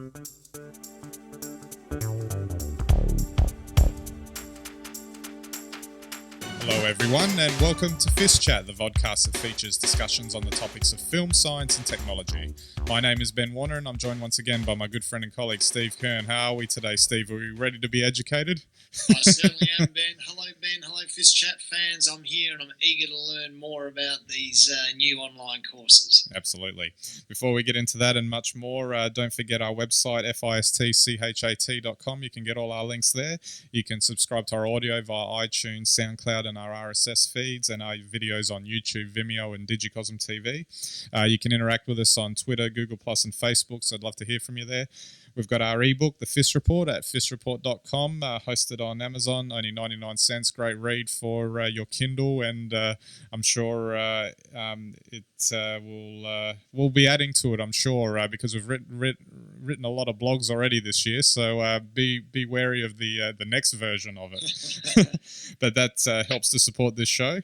Hello everyone and welcome to FiST Chat, the vodcast that features discussions on the topics of film, science and technology. My name is Ben Warner and I'm joined once again by my good friend and colleague Steve Kern. How are we today, Steve? Are we ready to be educated? I certainly am, Ben. Hello, Ben. Hello, FiST Chat fans. I'm here and I'm eager to learn more about these new online courses. Absolutely. Before we get into that and much more, don't forget our website, FiSTChat.com. You can get all our links there. You can subscribe to our audio via iTunes, SoundCloud, and our RSS feeds, and our videos on YouTube, Vimeo, and Digicosm TV. You can interact with us on Twitter, Google+, and Facebook, so I'd love to hear from you there. We've got our ebook, The FiST Report, at fistreport.com, hosted on Amazon, only 99 cents. Great read for your Kindle, and I'm sure we'll be adding to it, I'm sure, because we've written a lot of blogs already this year, so be wary of the next version of it. But that helps to support this show.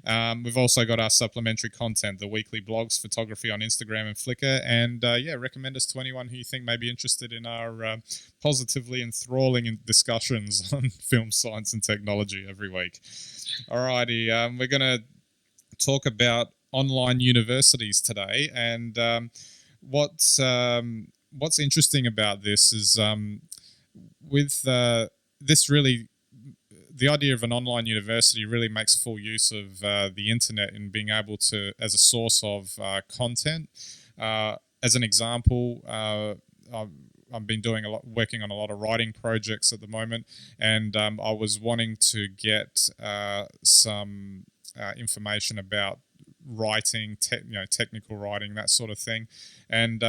We've also got our supplementary content, the weekly blogs, photography on Instagram and Flickr, and recommend us to anyone who you think may be interested in our positively enthralling discussions on film, science and technology every week. Alrighty, we're going to talk about online universities today, and what's interesting about this is with this really, the idea of an online university really makes full use of the internet in being able to, as a source of content. As an example, I've been working on a lot of writing projects at the moment, and I was wanting to get some information about writing, technical writing, that sort of thing, and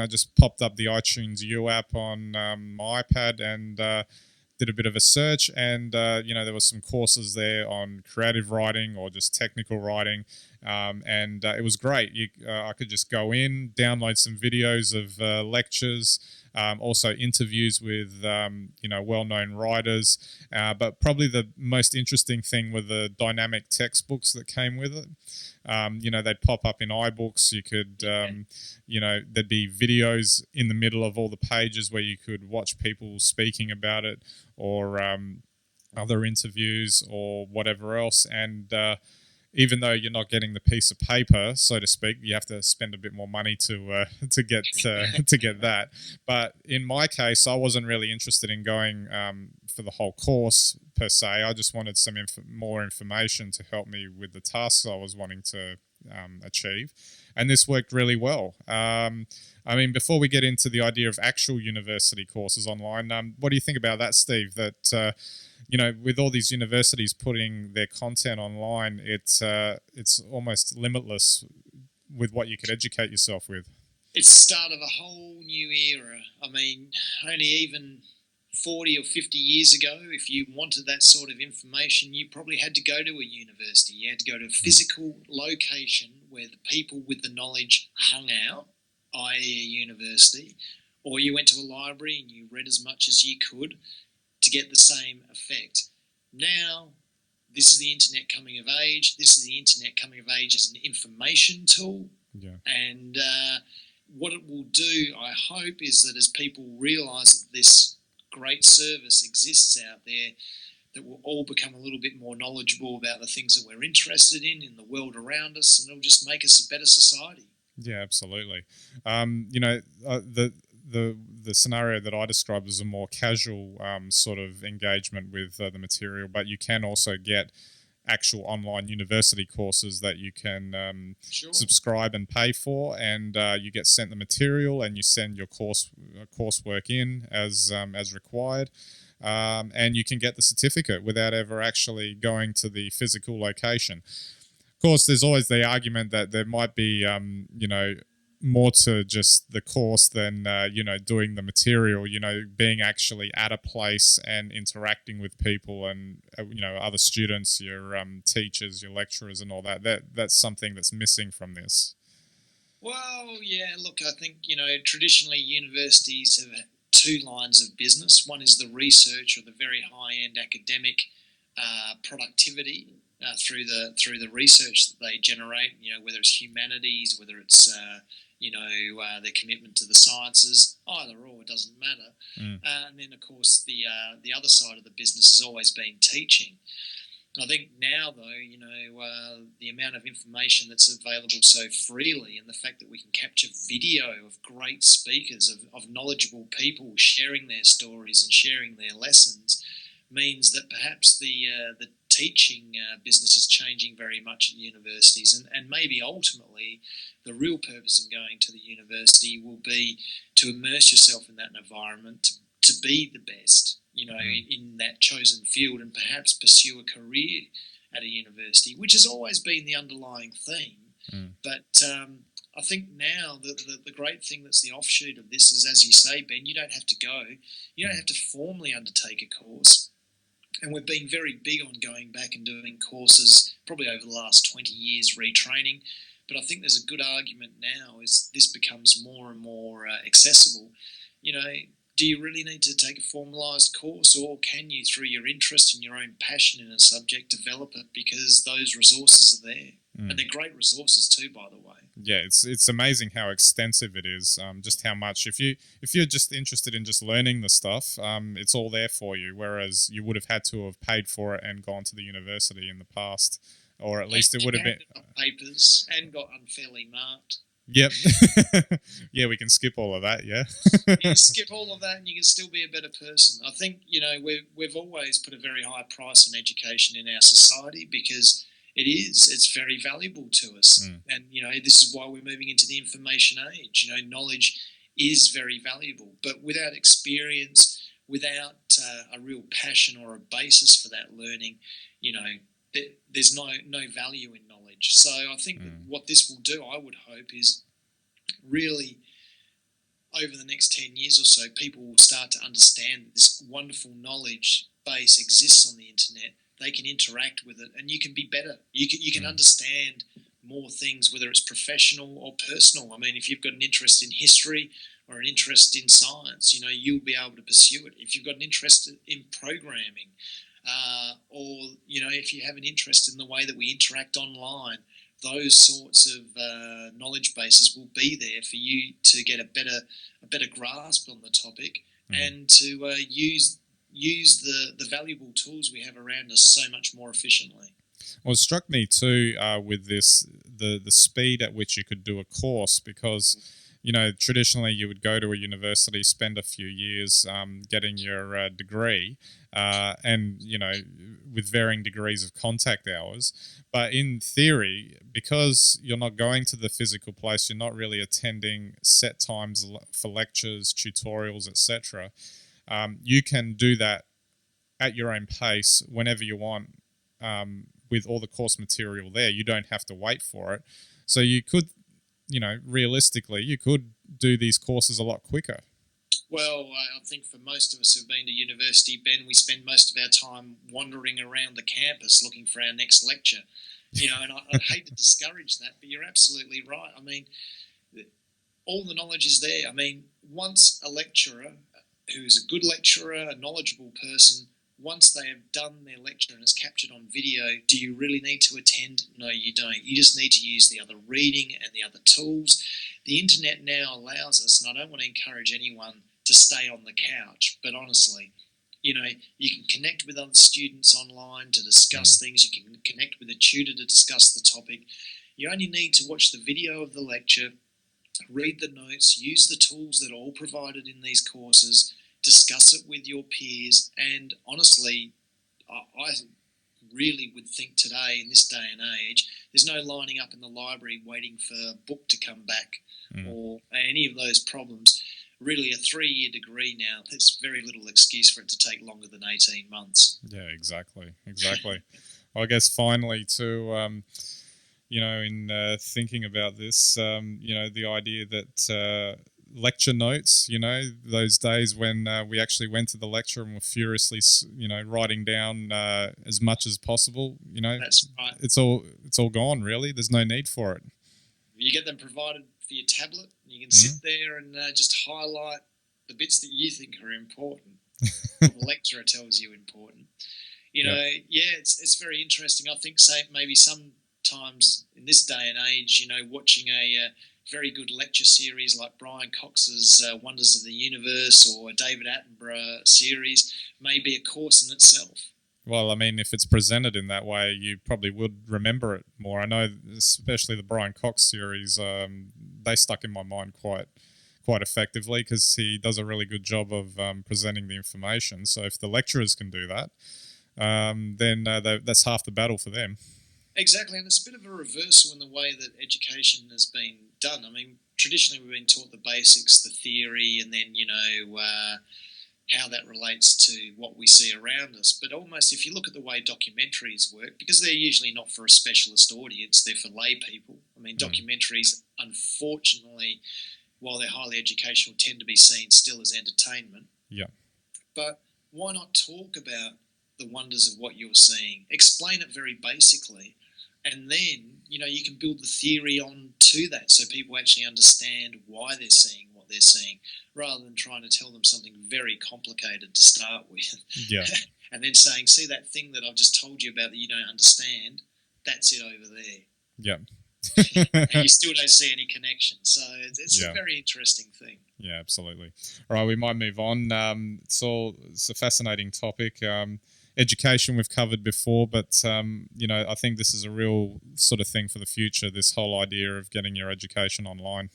just popped up the iTunes U app on my iPad and did a bit of a search, and there were some courses there on creative writing or just technical writing, and it was great. I could just go in, download some videos of lectures, also interviews with well-known writers, but probably the most interesting thing were the dynamic textbooks that came with it. They'd pop up in iBooks. You could, there'd be videos in the middle of all the pages where you could watch people speaking about it, or other interviews or whatever else. And even though you're not getting the piece of paper, so to speak, you have to spend a bit more money to get that. But in my case, I wasn't really interested in going for the whole course per se. I just wanted some more information to help me with the tasks I was wanting to achieve, and this worked really well. Before we get into the idea of actual university courses online, what do you think about that, Steve? That with all these universities putting their content online, it's almost limitless with what you could educate yourself with. It's the start of a whole new era. I mean, only even 40 or 50 years ago, if you wanted that sort of information, you probably had to go to a university. You had to go to a physical location where the people with the knowledge hung out, i.e. a university, or you went to a library and you read as much as you could to get the same effect. Now, this is the internet coming of age. This is the internet coming of age as an information tool. Yeah. And what it will do, I hope, is that as people realise that this great service exists out there, that we'll all become a little bit more knowledgeable about the things that we're interested in the world around us, and it'll just make us a better society. Yeah, absolutely. The scenario that I described is a more casual sort of engagement with the material, but you can also get actual online university courses that you can subscribe and pay for, and you get sent the material and you send your coursework in as required, and you can get the certificate without ever actually going to the physical location. Of course, there's always the argument that there might be more to just the course than doing the material, being actually at a place and interacting with people and other students, your teachers, your lecturers and all that's something that's missing from this. Well, yeah, look, I think traditionally universities have two lines of business. One is the research or the very high-end academic productivity through the research that they generate, whether it's humanities, whether it's their commitment to the sciences. Either or, it doesn't matter. And then, of course, the other side of the business has always been teaching. I think now, though, the amount of information that's available so freely, and the fact that we can capture video of great speakers, of knowledgeable people sharing their stories and sharing their lessons, means that perhaps the teaching business is changing very much at universities, and maybe ultimately the real purpose in going to the university will be to immerse yourself in that environment, to be the best, in that chosen field, and perhaps pursue a career at a university, which has always been the underlying theme. But I think now the great thing that's the offshoot of this is, as you say, Ben, you don't have to go. You don't have to formally undertake a course. And we've been very big on going back and doing courses probably over the last 20 years, retraining. But I think there's a good argument now as this becomes more and more accessible. Do you really need to take a formalised course, or can you, through your interest and your own passion in a subject, develop it because those resources are there? And they're great resources too, by the way. Yeah, it's amazing how extensive it is. Just how much, if you're just interested in just learning the stuff, it's all there for you. Whereas you would have had to have paid for it and gone to the university in the past, or at least it would have been papers and got unfairly marked. Yep. Yeah, we can skip all of that. Yeah. You can skip all of that, and you can still be a better person. I think we've always put a very high price on education in our society because it's very valuable to us. And this is why we're moving into the information age. Knowledge is very valuable, but without experience, without a real passion or a basis for that learning, there's no value in knowledge. So I think that what this will do, I would hope, is really over the next 10 years or so, people will start to understand that this wonderful knowledge base exists on the internet. They can interact with it, and you can be better. You can understand more things, whether it's professional or personal. I mean, if you've got an interest in history or an interest in science, you'll be able to pursue it. If you've got an interest in programming, or if you have an interest in the way that we interact online, those sorts of knowledge bases will be there for you to get a better grasp on the topic and to use the valuable tools we have around us so much more efficiently. Well, it struck me too with this the speed at which you could do a course, because traditionally you would go to a university, spend a few years getting your degree, and with varying degrees of contact hours. But in theory, because you're not going to the physical place, you're not really attending set times for lectures, tutorials, etc. You can do that at your own pace whenever you want, with all the course material there. You don't have to wait for it. So you could, realistically, you could do these courses a lot quicker. Well, I think for most of us who've been to university, Ben, we spend most of our time wandering around the campus looking for our next lecture. And I'd hate to discourage that, but you're absolutely right. I mean, all the knowledge is there. I mean, once a lecturer who's a good lecturer, a knowledgeable person, once they have done their lecture and it's captured on video, do you really need to attend? No, you don't. You just need to use the other reading and the other tools. The internet now allows us, and I don't want to encourage anyone to stay on the couch, but honestly, you can connect with other students online to discuss things. You can connect with a tutor to discuss the topic. You only need to watch the video of the lecture, read the notes, use the tools that are all provided in these courses, discuss it with your peers, and honestly, I really would think today, in this day and age, there's no lining up in the library waiting for a book to come back or any of those problems. Really, a 3-year degree now, there's very little excuse for it to take longer than 18 months. Yeah, exactly. Well, I guess finally too, in thinking about this, the idea that lecture notes, those days when we actually went to the lecture and were furiously, writing down as much as possible, That's right. It's all gone, really. There's no need for it. You get them provided for your tablet, and you can sit there and just highlight the bits that you think are important. The lecturer tells you important. It's very interesting. I think maybe sometimes in this day and age, watching a very good lecture series like Brian Cox's Wonders of the Universe or David Attenborough series may be a course in itself. Well, I mean, if it's presented in that way, you probably would remember it more. I know, especially the Brian Cox series, they stuck in my mind quite effectively because he does a really good job of presenting the information. So if the lecturers can do that, then that's half the battle for them. Exactly, and it's a bit of a reversal in the way that education has been done. I mean, traditionally we've been taught the basics, the theory, and then, how that relates to what we see around us. But almost if you look at the way documentaries work, because they're usually not for a specialist audience, they're for lay people. I mean, documentaries, unfortunately, while they're highly educational, tend to be seen still as entertainment. Yeah. But why not talk about the wonders of what you're seeing? Explain it very basically, and then, you can build the theory on to that so people actually understand why they're seeing what they're seeing, rather than trying to tell them something very complicated to start with. Yeah. And then saying, see that thing that I've just told you about that you don't understand? That's it over there. Yeah. And you still don't see any connection. So it's a very interesting thing. Yeah, absolutely. All right, we might move on. It's a fascinating topic. Education we've covered before, but I think this is a real sort of thing for the future, this whole idea of getting your education online.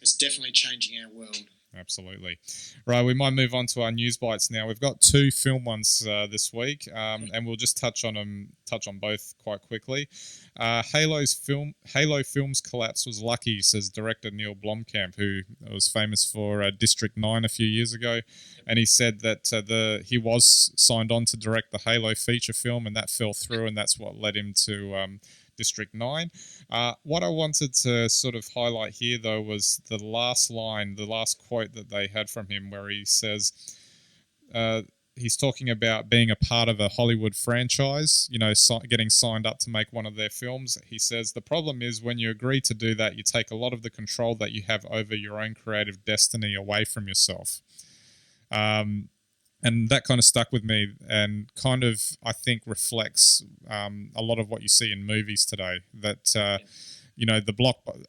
It's definitely changing our world. Absolutely. Right, we might move on to our news bites now. We've got 2 film ones this week, and we'll just touch on both quite quickly. Halo Films collapse was lucky, says director Neil Blomkamp, who was famous for District 9 a few years ago, and he said that he was signed on to direct the Halo feature film, and that fell through, and that's what led him to District 9. What I wanted to sort of highlight here, though, was the last quote that they had from him, where he says he's talking about being a part of a Hollywood franchise, getting signed up to make one of their films. He says, the problem is when you agree to do that, you take a lot of the control that you have over your own creative destiny away from yourself. And that kind of stuck with me and kind of, I think, reflects a lot of what you see in movies today. That,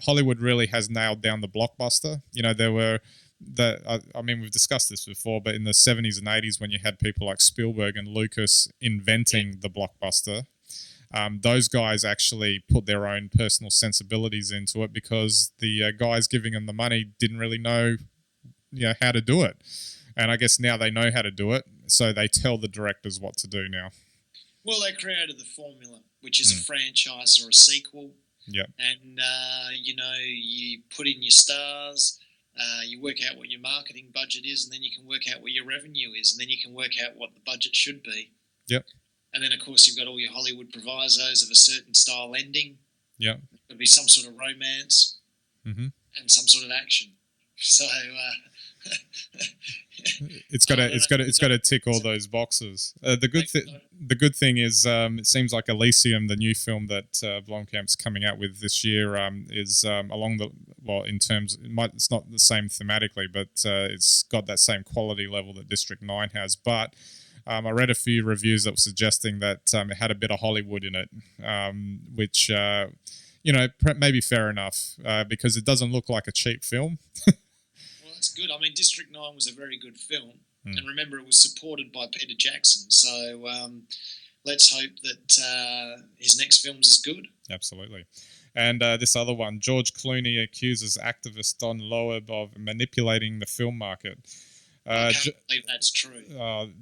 Hollywood really has nailed down the blockbuster. We've discussed this before, but in the 70s and 80s when you had people like Spielberg and Lucas inventing the blockbuster, those guys actually put their own personal sensibilities into it because the guys giving them the money didn't really know how to do it. And I guess now they know how to do it, so they tell the directors what to do now. Well, they created the formula, which is a franchise or a sequel. Yeah. And, you put in your stars, you work out what your marketing budget is, and then you can work out what your revenue is, and then you can work out what the budget should be. Yep. And then, of course, you've got all your Hollywood provisos of a certain style ending. Yeah. There'll be some sort of romance and some sort of action. So... it's got to tick all those boxes. The good thing is it seems like Elysium, the new film that Blomkamp's coming out with this year, is it's not the same thematically, but it's got that same quality level that District 9 has. But I read a few reviews that were suggesting that it had a bit of Hollywood in it, which maybe fair enough because it doesn't look like a cheap film. That's good. I mean, District 9 was a very good film. And remember, it was supported by Peter Jackson. So let's hope that his next film's as good. Absolutely. And this other one, George Clooney accuses activist Don Loeb of manipulating the film market. I can't believe that's true.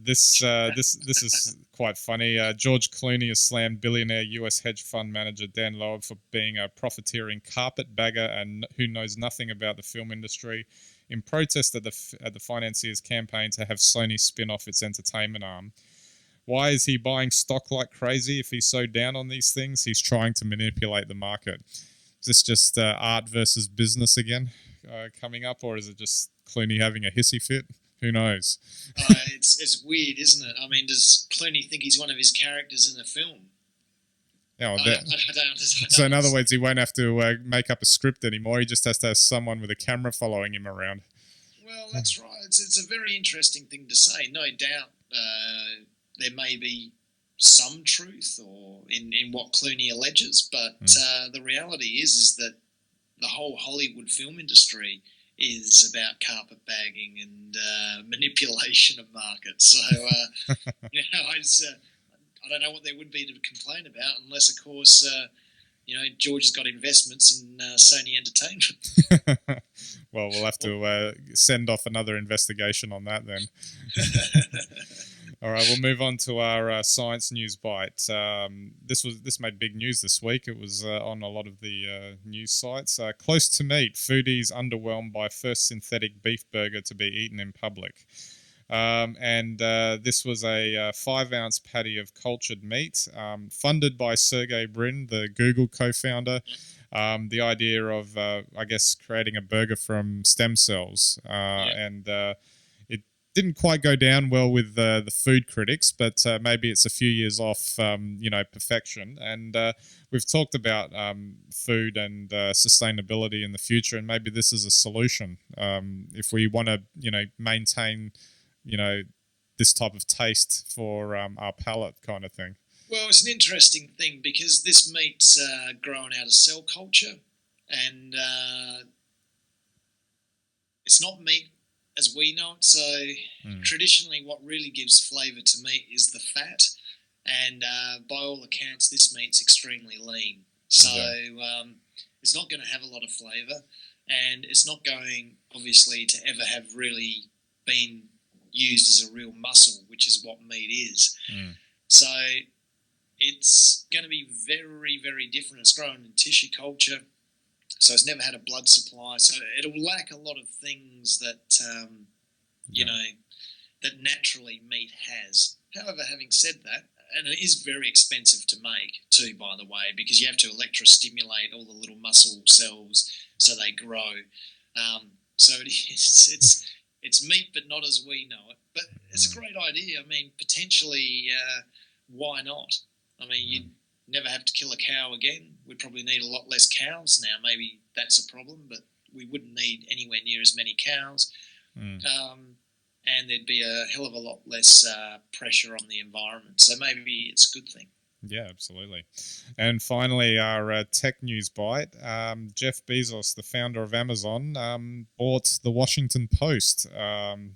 This is quite funny. George Clooney has slammed billionaire US hedge fund manager Dan Loeb for being a profiteering carpetbagger and who knows nothing about the film industry, in protest at the financier's campaign to have Sony spin off its entertainment arm. Why is he buying stock like crazy if he's so down on these things? He's trying to manipulate the market. Is this just art versus business again coming up, or is it just Clooney having a hissy fit? Who knows? It's weird, isn't it? I mean, does Clooney think he's one of his characters in the film? Oh, so in other words, he won't have to make up a script anymore. He just has to have someone with a camera following him around. Well, that's right. It's a very interesting thing to say. No doubt there may be some truth or in what Clooney alleges, but the reality is that the whole Hollywood film industry is about carpetbagging and manipulation of markets. So, I don't know what there would be to complain about, unless, of course, George has got investments in Sony Entertainment. Well, we'll have to send off another investigation on that then. All right, we'll move on to our science news bite. This made big news this week. It was on a lot of the news sites. Close to meat, foodies underwhelmed by first synthetic beef burger to be eaten in public. This was a 5-ounce patty of cultured meat, funded by Sergey Brin, the Google co-founder. The idea of, creating a burger from stem cells. And it didn't quite go down well with the food critics, but maybe it's a few years off, perfection. And we've talked about food and sustainability in the future, and maybe this is a solution. If we want to, maintain, this type of taste for our palate kind of thing. Well, it's an interesting thing because this meat's grown out of cell culture, and it's not meat as we know it. So traditionally, what really gives flavour to meat is the fat, and by all accounts, this meat's extremely lean. So it's not going to have a lot of flavour, and it's not going, obviously, to ever have really been used as a real muscle, which is what meat is. So it's going to be very, very different. It's grown in tissue culture, so it's never had a blood supply. So it'll lack a lot of things that, that naturally meat has. However, having said that, and it is very expensive to make too, by the way, because you have to electrostimulate all the little muscle cells so they grow. So it is, it's meat, but not as we know it. But it's a great idea. I mean, potentially, why not? I mean, you'd never have to kill a cow again. We'd probably need a lot less cows now. Maybe that's a problem, but we wouldn't need anywhere near as many cows. And there'd be a hell of a lot less pressure on the environment. So maybe it's a good thing. Yeah, absolutely. And finally, our tech news bite. Jeff Bezos, the founder of Amazon, bought the Washington Post. It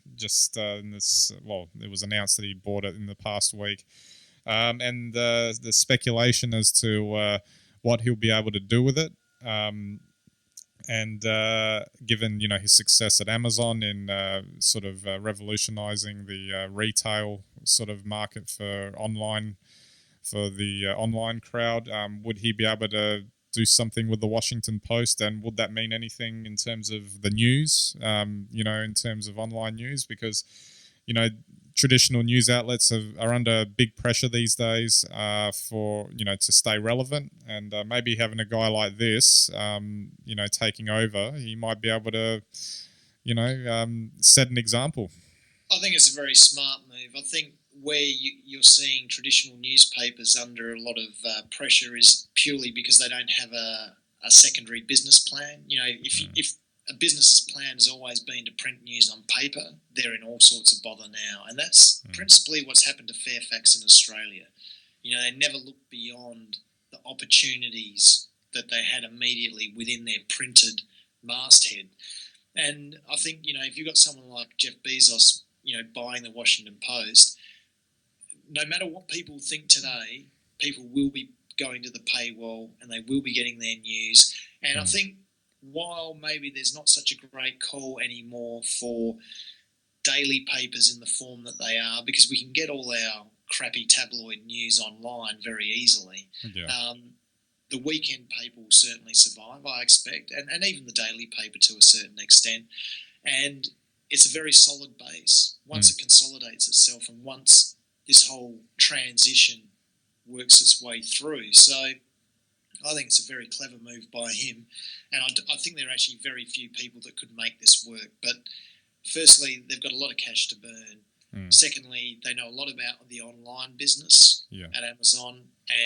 was announced that he bought it in the past week. And the speculation as to what he'll be able to do with it. And given, his success at Amazon in revolutionizing the retail sort of market for the online crowd, would he be able to do something with the Washington Post? And would that mean anything in terms of the news, in terms of online news? Because, traditional news outlets are under big pressure these days for to stay relevant, and maybe having a guy like this taking over, he might be able to set an example. I think it's a very smart move. I think where you're seeing traditional newspapers under a lot of pressure is purely because they don't have a secondary business plan. If a business's plan has always been to print news on paper, they're in all sorts of bother now. And that's principally what's happened to Fairfax in Australia. They never looked beyond the opportunities that they had immediately within their printed masthead. And I think, if you've got someone like Jeff Bezos, buying the Washington Post, no matter what people think today, people will be going to the paywall and they will be getting their news. And I think while maybe there's not such a great call anymore for daily papers in the form that they are, because we can get all our crappy tabloid news online very easily, the weekend paper will certainly survive, I expect, and even the daily paper to a certain extent. And it's a very solid base. Once it consolidates itself and once this whole transition works its way through. So I think it's a very clever move by him. And I think there are actually very few people that could make this work. But firstly, they've got a lot of cash to burn. Secondly, they know a lot about the online business at Amazon.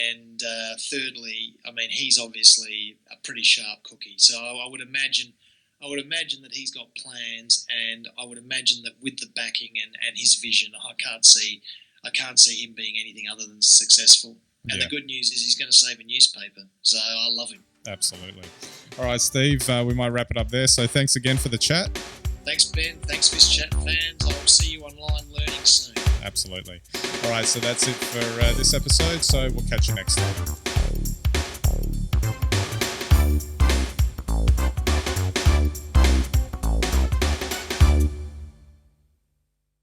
And thirdly, I mean, he's obviously a pretty sharp cookie. So I would imagine that he's got plans, and I would imagine that with the backing and his vision, I can't see him being anything other than successful. And the good news is he's going to save a newspaper. So I love him. Absolutely. All right, Steve, we might wrap it up there. So thanks again for the chat. Thanks, Ben. Thanks, FiST Chat fans. I'll see you online learning soon. Absolutely. All right, so that's it for this episode. So we'll catch you next time.